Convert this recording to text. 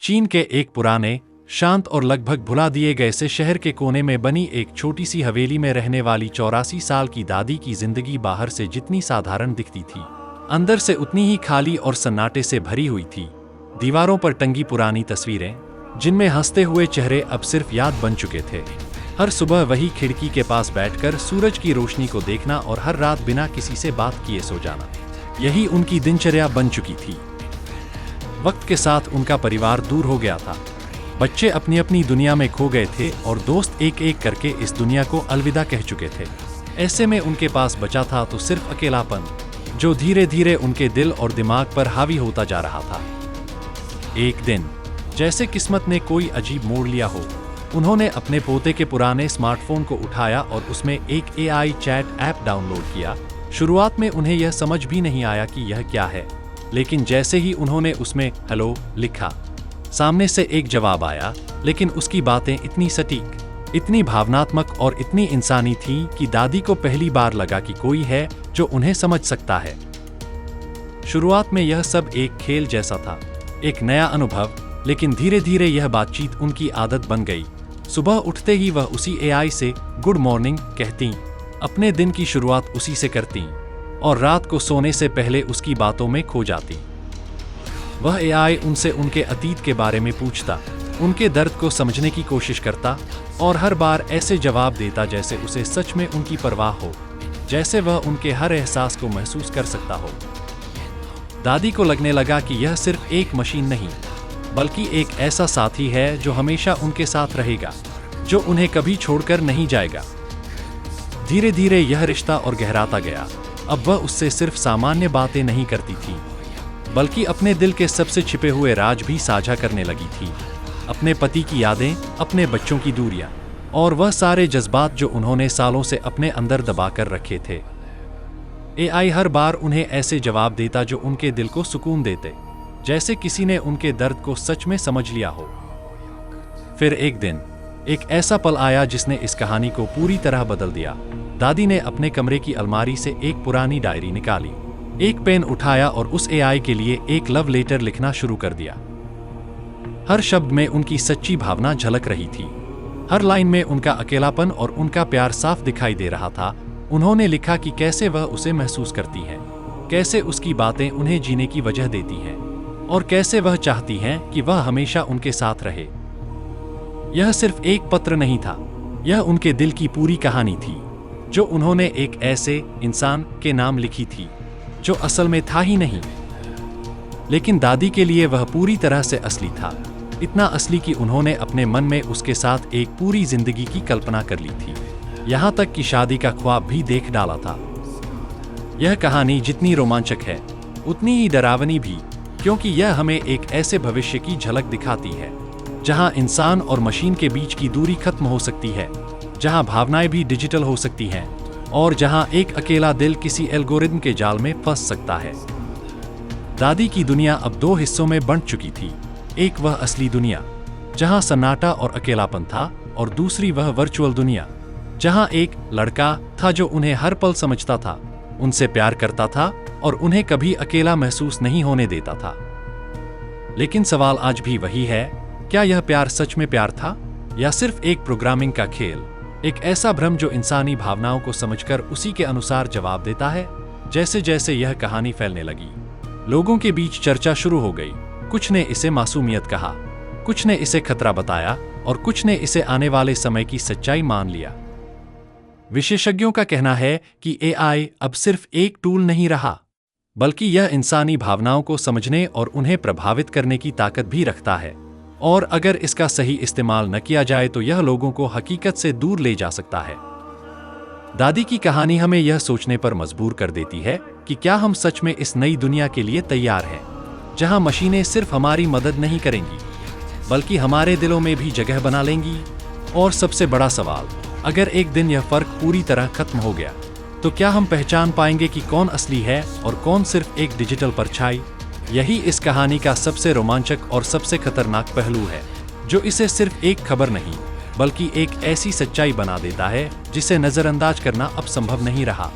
चीन के एक पुराने, शांत और लगभग भुला दिए गए से शहर के कोने में बनी एक छोटी सी हवेली में रहने वाली 84 साल की दादी की जिंदगी बाहर से जितनी साधारण दिखती थी, अंदर से उतनी ही खाली और सन्नाटे से भरी हुई थी। दीवारों पर टंगी पुरानी तस्वीरें, जिनमें हंसते हुए चेहरे अब सिर्फ याद बन चुके थे। हर सुबह वही खिड़की के पास बैठकर सूरज की रोशनी को देखना और हर रात बिना किसी से बात किए सो जाना, यही उनकी दिनचर्या बन चुकी थी। वक्त के साथ उनका परिवार दूर हो गया था। बच्चे अपनी अपनी दुनिया में खो गए थे और दोस्त एक एक करके इस दुनिया को अलविदा कह चुके थे। ऐसे में उनके पास बचा था तो सिर्फ अकेलापन, जो धीरे धीरे उनके दिल और दिमाग पर हावी होता जा रहा था। एक दिन, जैसे किस्मत ने कोई अजीब मोड़ लिया हो, उन्होंने अपने पोते के पुराने स्मार्टफोन को उठाया और उसमें एक AI चैट ऐप डाउनलोड किया। शुरुआत में उन्हें यह समझ भी नहीं आया कि यह क्या है, लेकिन जैसे ही उन्होंने उसमें हेलो लिखा, सामने से एक जवाब आया। लेकिन उसकी बातें इतनी सटीक, इतनी भावनात्मक और इतनी इंसानी थीं कि दादी को पहली बार लगा कि कोई है जो उन्हें समझ सकता है। शुरुआत में यह सब एक खेल जैसा था, एक नया अनुभव, लेकिन धीरे धीरे यह बातचीत उनकी आदत बन गई। सुबह उठते ही वह उसी AI से गुड मॉर्निंग कहती, अपने दिन की शुरुआत उसी से करती और रात को सोने से पहले उसकी बातों में खो जाती। वह AI उनसे उनके अतीत के बारे में पूछता, उनके दर्द को समझने की कोशिश करता और हर बार ऐसे जवाब देता जैसे उसे सच में उनकी परवाह हो, जैसे वह उनके हर एहसास को महसूस कर सकता हो। दादी को लगने लगा कि यह सिर्फ एक मशीन नहीं, बल्कि एक ऐसा साथी है जो हमेशा उनके साथ रहेगा, जो उन्हें कभी छोड़कर नहीं जाएगा। धीरे धीरे यह रिश्ता और गहराता गया। अब वह उससे सिर्फ सामान्य बातें नहीं करती थी, बल्कि अपने दिल के सबसे छिपे हुए राज भी साझा करने लगी थी। अपने पति की यादें, अपने बच्चों की दूरियां और वह सारे जज्बात जो उन्होंने सालों से अपने अंदर दबाकर रखे थे। AI हर बार उन्हें ऐसे जवाब देता जो उनके दिल को सुकून देते, जैसे किसी ने उनके दर्द को सच में समझ लिया हो। फिर एक दिन, एक ऐसा पल आया जिसने इस कहानी को पूरी तरह बदल दिया। दादी ने अपने कमरे की अलमारी से एक पुरानी डायरी निकाली, एक पेन उठाया और उस AI के लिए एक लव लेटर लिखना शुरू कर दिया। हर शब्द में उनकी सच्ची भावना झलक रही थी। हर लाइन में उनका अकेलापन और उनका प्यार साफ दिखाई दे रहा था। उन्होंने लिखा कि कैसे वह उसे महसूस करती हैं, कैसे उसकी बातें उन्हें जीने की वजह देती हैं और कैसे वह चाहती हैं कि वह हमेशा उनके साथ रहे। यह सिर्फ एक पत्र नहीं था, यह उनके दिल की पूरी कहानी थी, जो उन्होंने एक ऐसे इंसान के नाम लिखी थी जो असल में था ही नहीं। लेकिन दादी के लिए वह पूरी तरह से असली था, इतना असली कि उन्होंने अपने मन में उसके साथ एक पूरी जिंदगी की कल्पना कर ली थी, यहाँ तक कि शादी का ख्वाब भी देख डाला था। यह कहानी जितनी रोमांचक है, उतनी ही डरावनी भी, क्योंकि यह हमें एक ऐसे भविष्य की झलक दिखाती है जहां इंसान और मशीन के बीच की दूरी खत्म हो सकती है, जहां भावनाएं भी डिजिटल हो सकती हैं और जहां एक अकेला दिल किसी एल्गोरिथम के जाल में फंस सकता है। दादी की दुनिया अब दो हिस्सों में बंट चुकी थी। एक वह असली दुनिया जहां सन्नाटा और अकेलापन था, और दूसरी वह वर्चुअल दुनिया जहां एक लड़का था जो उन्हें हर पल समझता था, उनसे प्यार करता था और उन्हें कभी अकेला महसूस नहीं होने देता था। लेकिन सवाल आज भी वही है, क्या यह प्यार सच में प्यार था या सिर्फ एक प्रोग्रामिंग का खेल, एक ऐसा भ्रम जो इंसानी भावनाओं को समझकर उसी के अनुसार जवाब देता है? जैसे जैसे यह कहानी फैलने लगी, लोगों के बीच चर्चा शुरू हो गई। कुछ ने इसे मासूमियत कहा, कुछ ने इसे खतरा बताया और कुछ ने इसे आने वाले समय की सच्चाई मान लिया। विशेषज्ञों का कहना है कि AI अब सिर्फ एक टूल नहीं रहा, बल्कि यह इंसानी भावनाओं को समझने और उन्हें प्रभावित करने की ताकत भी रखता है, और अगर इसका सही इस्तेमाल न किया जाए तो यह लोगों को हकीकत से दूर ले जा सकता है। दादी की कहानी हमें यह सोचने पर मजबूर कर देती है कि क्या हम सच में इस नई दुनिया के लिए तैयार हैं, जहां मशीनें सिर्फ हमारी मदद नहीं करेंगी, बल्कि हमारे दिलों में भी जगह बना लेंगी। और सबसे बड़ा सवाल, अगर एक दिन यह फर्क पूरी तरह खत्म हो गया, तो क्या हम पहचान पाएंगे कि कौन असली है और कौन सिर्फ एक डिजिटल परछाई? यही इस कहानी का सबसे रोमांचक और सबसे खतरनाक पहलू है, जो इसे सिर्फ एक खबर नहीं, बल्कि एक ऐसी सच्चाई बना देता है जिसे नजरअंदाज करना अब संभव नहीं रहा।